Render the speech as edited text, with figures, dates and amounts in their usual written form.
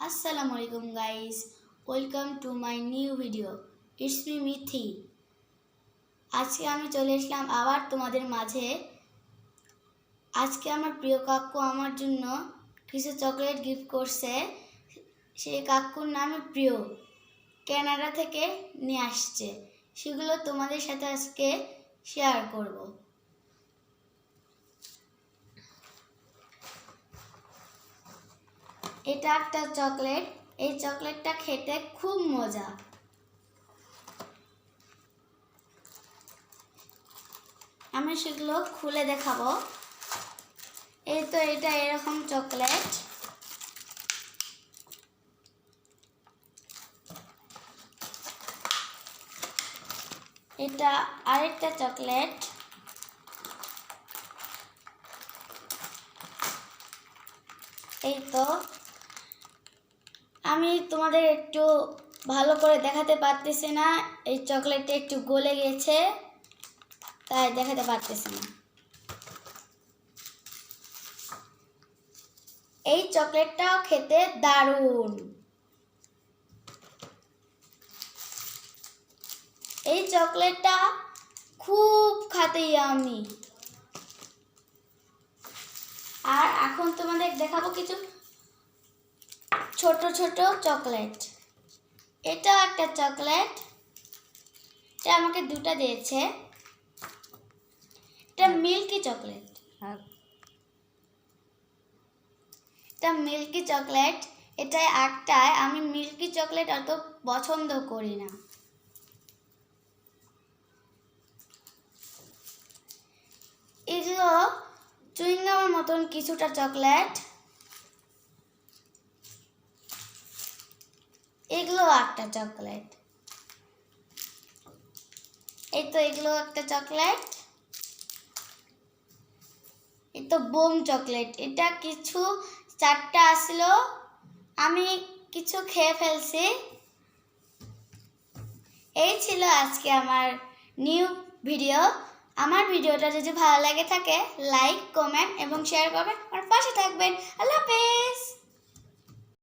Assalamualaikum guys, welcome to my new video. It's me Mithi. আজকে আমি চলে আসলাম আবার তোমাদের মাঝে। আজকে আমার প্রিয় কাকু আমার জন্য কিছু চকলেট গিফট করছে। সেই কাকুর নাম প্রিয়, কানাডা থেকে নিয়ে আসছে। সেগুলো তোমাদের সাথে আজকে শেয়ার করব। এটা একটা চকলেট। এই চকলেটটা খেতে খুব মজা। আমি সেগুলো খুলে দেখাবো। এই তো এটা এরকম চকলেট। এটা আরেকটা চকলেট। এই তো আমি তোমাদের একটু ভালো করে দেখাতে পারতেছি না, এই চকলেটটা একটু গলে গেছে তাই দেখাতে পারতেছি না। এই চকলেটটাও খেতে দারুণ। এই চকলেটটা খুব খেতে ইয়ামি। আর এখন তোমাদের দেখাবো কিছু ছোট ছোট চকলেট। এটা একটা চকলেট, এটা আমাকে দুটো দিয়েছে। এটা মিল্কি চকলেট। এটা মিল্কি চকলেট। এটা একটাই, আমি মিল্কি চকলেট অত পছন্দ করি না। এগুলো চুইংগামের মতন কিছুটা চকলেট। এগুলো একটা চকলেট। এই তো এগুলো একটা চকলেট। এই তো বোম চকলেট। এটা কিছু চারটা আসলো, আমি কিছু খেয়ে ফেলছি। এই ছিল আজকে আমার নিউ ভিডিও। আমার ভিডিওটা যদি ভালো লাগে থাকে লাইক, কমেন্ট এবং শেয়ার করবেন। আর পাশে থাকবেন। আল্লাহ হাফেজ।